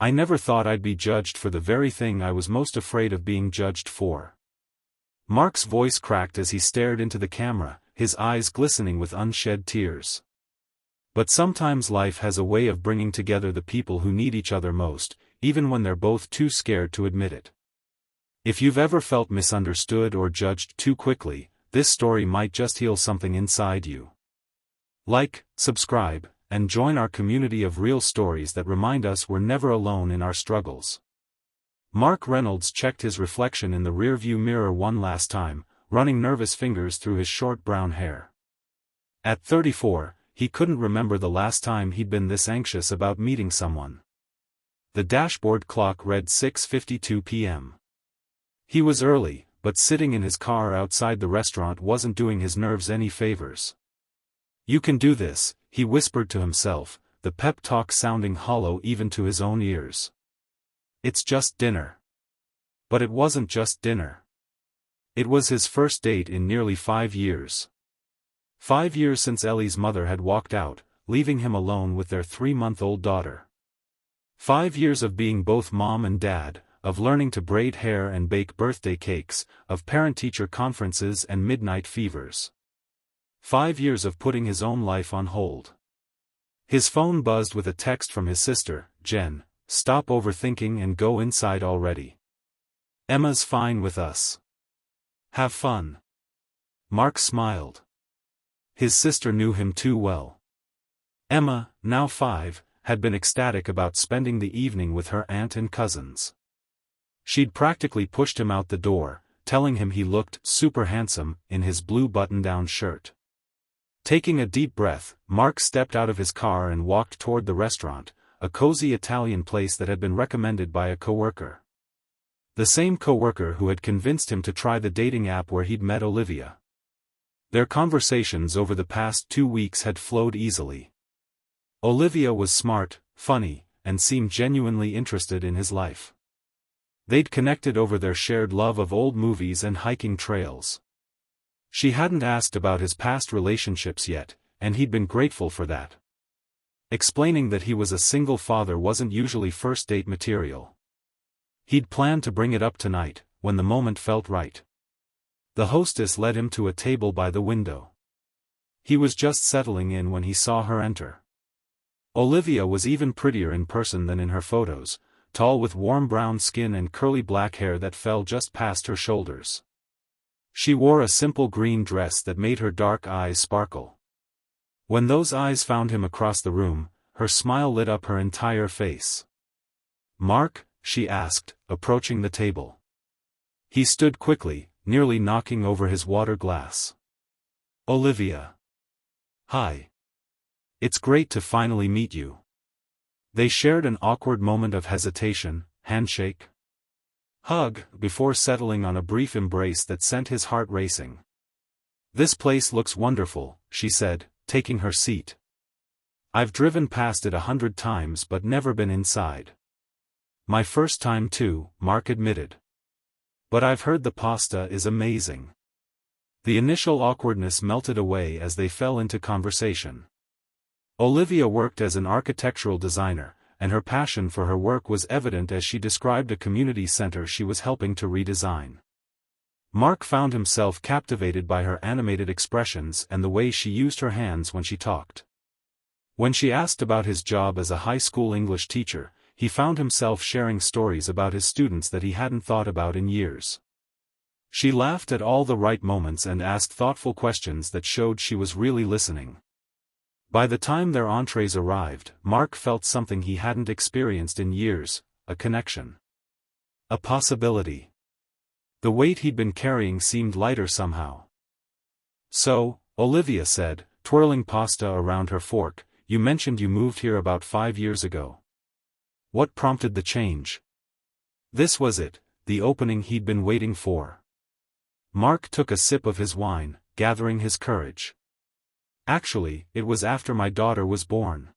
I never thought I'd be judged for the very thing I was most afraid of being judged for." Mark's voice cracked as he stared into the camera, his eyes glistening with unshed tears. But sometimes life has a way of bringing together the people who need each other most, even when they're both too scared to admit it. If you've ever felt misunderstood or judged too quickly, this story might just heal something inside you. Like, subscribe, and join our community of real stories that remind us we're never alone in our struggles. Mark Reynolds checked his reflection in the rearview mirror one last time, running nervous fingers through his short brown hair. At 34, he couldn't remember the last time he'd been this anxious about meeting someone. The dashboard clock read 6:52 p.m. He was early, but sitting in his car outside the restaurant wasn't doing his nerves any favors. "You can do this," he whispered to himself, the pep talk sounding hollow even to his own ears. "It's just dinner." But it wasn't just dinner. It was his first date in nearly 5 years. 5 years since Ellie's mother had walked out, leaving him alone with their 3-month-old daughter. 5 years of being both mom and dad, of learning to braid hair and bake birthday cakes, of parent-teacher conferences and midnight fevers. 5 years of putting his own life on hold. His phone buzzed with a text from his sister, Jen. "Stop overthinking and go inside already. Emma's fine with us. Have fun." Mark smiled. His sister knew him too well. Emma, now 5, had been ecstatic about spending the evening with her aunt and cousins. She'd practically pushed him out the door, telling him he looked super handsome in his blue button-down shirt. Taking a deep breath, Mark stepped out of his car and walked toward the restaurant, a cozy Italian place that had been recommended by a coworker. The same coworker who had convinced him to try the dating app where he'd met Olivia. Their conversations over the past 2 weeks had flowed easily. Olivia was smart, funny, and seemed genuinely interested in his life. They'd connected over their shared love of old movies and hiking trails. She hadn't asked about his past relationships yet, and he'd been grateful for that. Explaining that he was a single father wasn't usually first date material. He'd planned to bring it up tonight, when the moment felt right. The hostess led him to a table by the window. He was just settling in when he saw her enter. Olivia was even prettier in person than in her photos, tall with warm brown skin and curly black hair that fell just past her shoulders. She wore a simple green dress that made her dark eyes sparkle. When those eyes found him across the room, her smile lit up her entire face. "Mark?" she asked, approaching the table. He stood quickly, nearly knocking over his water glass. "Olivia. Hi. It's great to finally meet you." They shared an awkward moment of hesitation, handshake, hug, before settling on a brief embrace that sent his heart racing. "This place looks wonderful," she said, taking her seat. "I've driven past it 100 times but never been inside." "My first time too," Mark admitted. "But I've heard the pasta is amazing." The initial awkwardness melted away as they fell into conversation. Olivia worked as an architectural designer, and her passion for her work was evident as she described a community center she was helping to redesign. Mark found himself captivated by her animated expressions and the way she used her hands when she talked. When she asked about his job as a high school English teacher, he found himself sharing stories about his students that he hadn't thought about in years. She laughed at all the right moments and asked thoughtful questions that showed she was really listening. By the time their entrees arrived, Mark felt something he hadn't experienced in years, a connection. A possibility. The weight he'd been carrying seemed lighter somehow. "So," Olivia said, twirling pasta around her fork, "you mentioned you moved here about 5 years ago. What prompted the change?" This was it, the opening he'd been waiting for. Mark took a sip of his wine, gathering his courage. "Actually, it was after my daughter was born.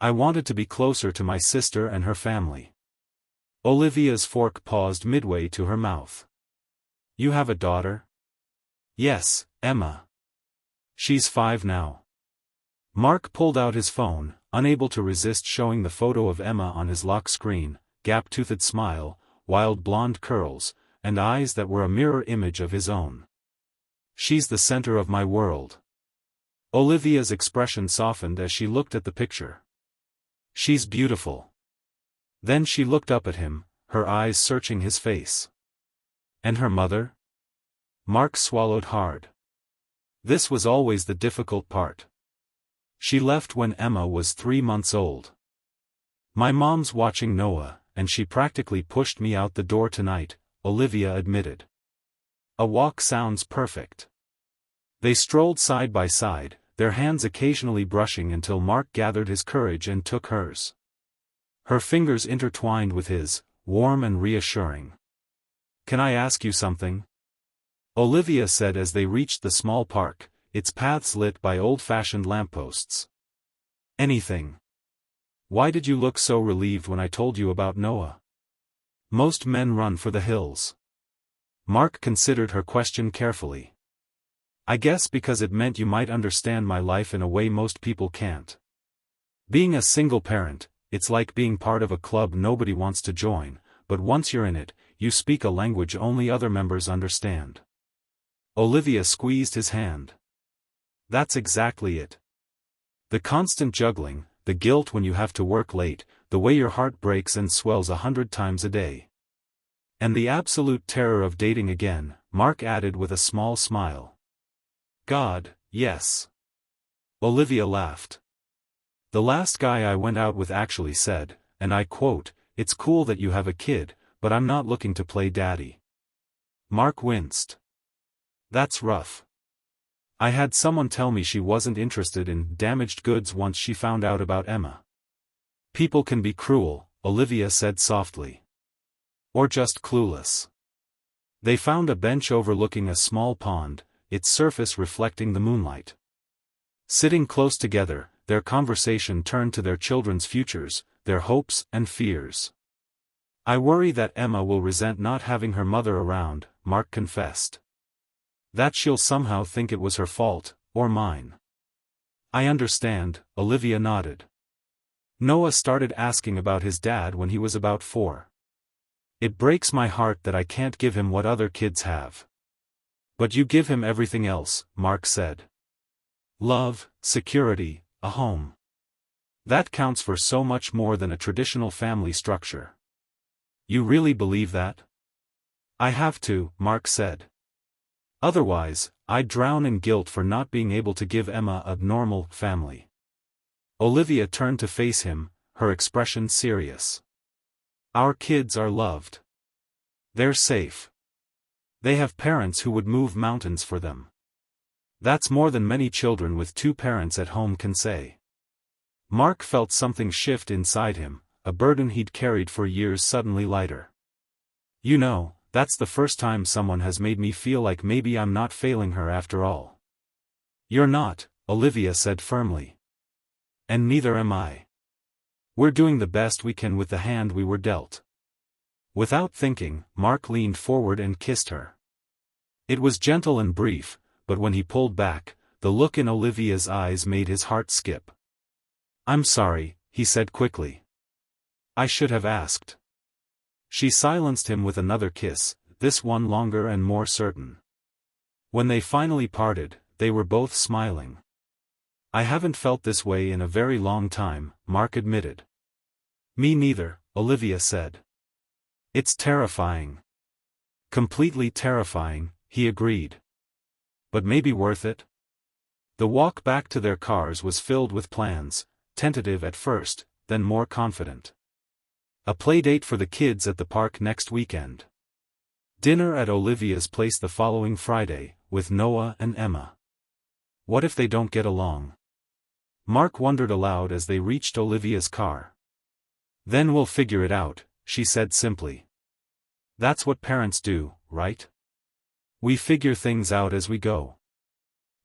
I wanted to be closer to my sister and her family." Olivia's fork paused midway to her mouth. "You have a daughter?" "Yes, Emma. She's 5 now." Mark pulled out his phone, unable to resist showing the photo of Emma on his lock screen, gap-toothed smile, wild blonde curls, and eyes that were a mirror image of his own. She's the center of my world. Olivia's expression softened as she looked at the picture. She's beautiful. Then she looked up at him, her eyes searching his face. And her mother? Mark swallowed hard. This was always the difficult part. She left when Emma was 3 months old. My mom's watching Noah, and she practically pushed me out the door tonight, Olivia admitted. A walk sounds perfect. They strolled side by side, their hands occasionally brushing until Mark gathered his courage and took hers. Her fingers intertwined with his, warm and reassuring. Can I ask you something? Olivia said as they reached the small park, its paths lit by old-fashioned lampposts. Anything. Why did you look so relieved when I told you about Noah? Most men run for the hills. Mark considered her question carefully. I guess because it meant you might understand my life in a way most people can't. Being a single parent, it's like being part of a club nobody wants to join, but once you're in it, you speak a language only other members understand. Olivia squeezed his hand. That's exactly it. The constant juggling, the guilt when you have to work late, the way your heart breaks and swells 100 times a day. And the absolute terror of dating again, Mark added with a small smile. God, yes. Olivia laughed. The last guy I went out with actually said, and I quote, "It's cool that you have a kid, but I'm not looking to play daddy." Mark winced. That's rough. I had someone tell me she wasn't interested in damaged goods once she found out about Emma. People can be cruel, Olivia said softly. Or just clueless. They found a bench overlooking a small pond, its surface reflecting the moonlight. Sitting close together, their conversation turned to their children's futures, their hopes and fears. I worry that Emma will resent not having her mother around, Mark confessed. That she'll somehow think it was her fault, or mine. I understand, Olivia nodded. Noah started asking about his dad when he was about 4. It breaks my heart that I can't give him what other kids have. But you give him everything else, Mark said. Love, security, a home. That counts for so much more than a traditional family structure. You really believe that? I have to, Mark said. Otherwise, I'd drown in guilt for not being able to give Emma a normal family. Olivia turned to face him, her expression serious. Our kids are loved. They're safe. They have parents who would move mountains for them. That's more than many children with 2 parents at home can say. Mark felt something shift inside him, a burden he'd carried for years suddenly lighter. You know, that's the first time someone has made me feel like maybe I'm not failing her after all. You're not, Olivia said firmly. And neither am I. We're doing the best we can with the hand we were dealt. Without thinking, Mark leaned forward and kissed her. It was gentle and brief, but when he pulled back, the look in Olivia's eyes made his heart skip. I'm sorry, he said quickly. I should have asked. She silenced him with another kiss, this one longer and more certain. When they finally parted, they were both smiling. I haven't felt this way in a very long time, Mark admitted. Me neither, Olivia said. It's terrifying. Completely terrifying, he agreed. But maybe worth it? The walk back to their cars was filled with plans, tentative at first, then more confident. A playdate for the kids at the park next weekend. Dinner at Olivia's place the following Friday, with Noah and Emma. What if they don't get along? Mark wondered aloud as they reached Olivia's car. Then we'll figure it out, she said simply. That's what parents do, right? We figure things out as we go.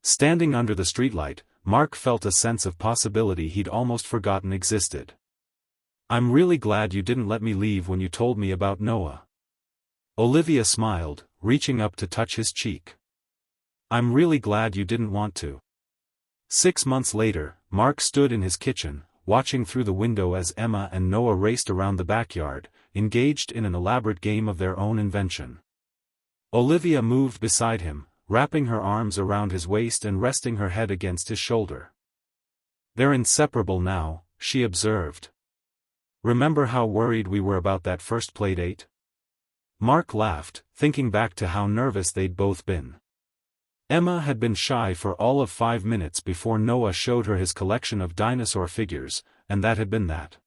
Standing under the streetlight, Mark felt a sense of possibility he'd almost forgotten existed. I'm really glad you didn't let me leave when you told me about Noah. Olivia smiled, reaching up to touch his cheek. I'm really glad you didn't want to. 6 months later, Mark stood in his kitchen, watching through the window as Emma and Noah raced around the backyard, engaged in an elaborate game of their own invention. Olivia moved beside him, wrapping her arms around his waist and resting her head against his shoulder. "They're inseparable now," she observed. "Remember how worried we were about that first playdate?" Mark laughed, thinking back to how nervous they'd both been. Emma had been shy for all of 5 minutes before Noah showed her his collection of dinosaur figures, and that had been that.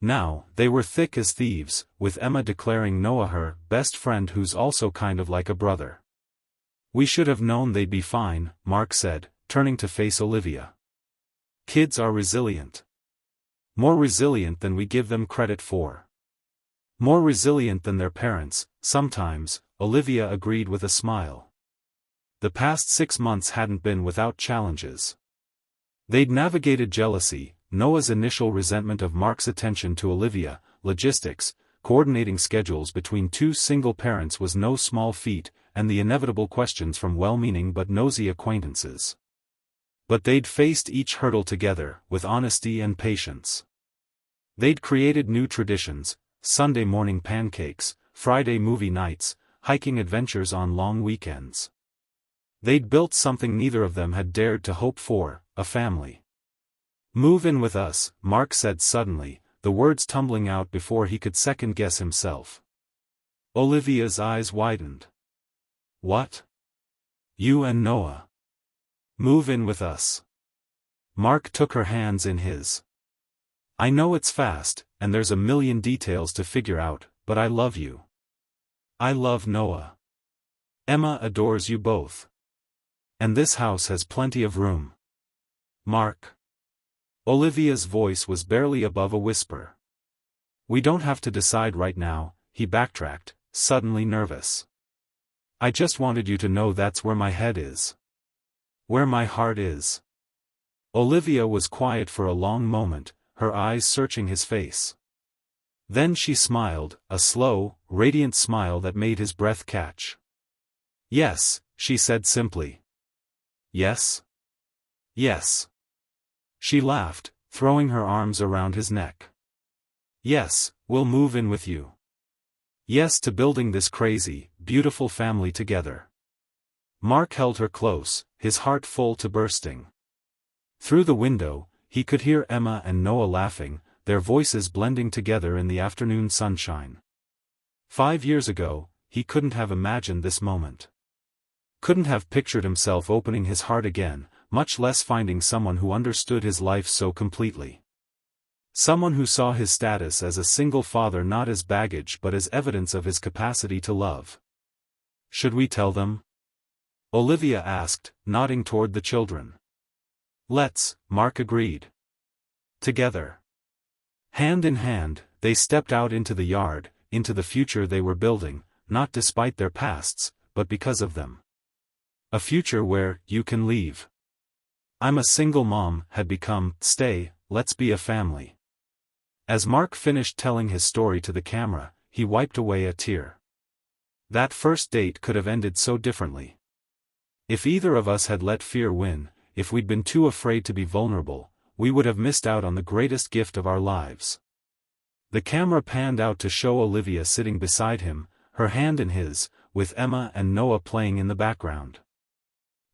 Now, they were thick as thieves, with Emma declaring Noah her best friend who's also kind of like a brother. "We should have known they'd be fine," Mark said, turning to face Olivia. "Kids are resilient. More resilient than we give them credit for. More resilient than their parents, sometimes," Olivia agreed with a smile. The past 6 months hadn't been without challenges. They'd navigated jealousy, Noah's initial resentment of Mark's attention to Olivia, logistics, coordinating schedules between 2 single parents was no small feat, and the inevitable questions from well-meaning but nosy acquaintances. But they'd faced each hurdle together, with honesty and patience. They'd created new traditions: Sunday morning pancakes, Friday movie nights, hiking adventures on long weekends. They'd built something neither of them had dared to hope for, a family. "Move in with us," Mark said suddenly, the words tumbling out before he could second-guess himself. Olivia's eyes widened. "What? You and Noah? Move in with us?" Mark took her hands in his. "I know it's fast, and there's a million details to figure out, but I love you. I love Noah. Emma adores you both. And this house has plenty of room. Mark." Olivia's voice was barely above a whisper. "We don't have to decide right now," he backtracked, suddenly nervous. "I just wanted you to know that's where my head is. Where my heart is." Olivia was quiet for a long moment, her eyes searching his face. Then she smiled, a slow, radiant smile that made his breath catch. "Yes," she said simply. "Yes? Yes." She laughed, throwing her arms around his neck. "Yes, we'll move in with you. Yes to building this crazy, beautiful family together." Mark held her close, his heart full to bursting. Through the window, he could hear Emma and Noah laughing, their voices blending together in the afternoon sunshine. 5 years ago, he couldn't have imagined this moment. Couldn't have pictured himself opening his heart again, much less finding someone who understood his life so completely. Someone who saw his status as a single father not as baggage but as evidence of his capacity to love. "Should we tell them?" Olivia asked, nodding toward the children. "Let's," Mark agreed. Together. Hand in hand, they stepped out into the yard, into the future they were building, not despite their pasts, but because of them. A future where, "You can leave. I'm a single mom," had become, "Stay, let's be a family." As Mark finished telling his story to the camera, he wiped away a tear. That first date could have ended so differently. If either of us had let fear win, if we'd been too afraid to be vulnerable, we would have missed out on the greatest gift of our lives. The camera panned out to show Olivia sitting beside him, her hand in his, with Emma and Noah playing in the background.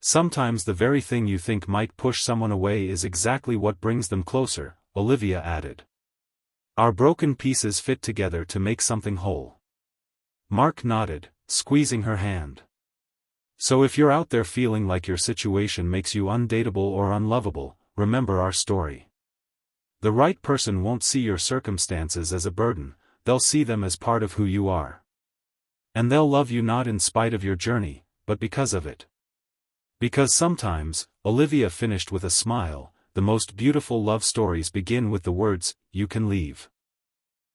"Sometimes the very thing you think might push someone away is exactly what brings them closer," Olivia added. "Our broken pieces fit together to make something whole." Mark nodded, squeezing her hand. "So if you're out there feeling like your situation makes you undateable or unlovable, remember our story. The right person won't see your circumstances as a burden, they'll see them as part of who you are. And they'll love you not in spite of your journey, but because of it. Because sometimes," Olivia finished with a smile, "the most beautiful love stories begin with the words, 'You can leave.'"